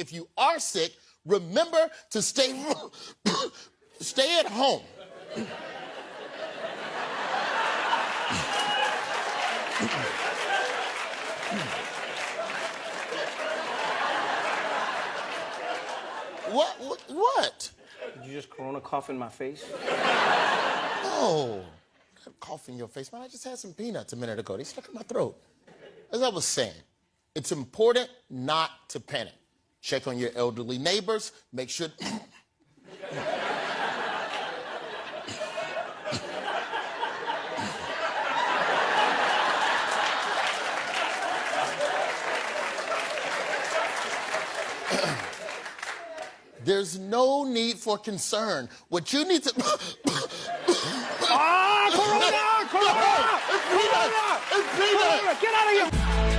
if you are sick, remember to stay at home. What? Did you just corona cough in my face? No. Cough in your face, man. I just had some peanuts a minute ago. They stuck in my throat. As I was saying, it's important not to panic. Check on your elderly neighbors. Make sure... There's no need for concern. What you need to... Corona! Corona! It's peanut! Corona! Get out of here!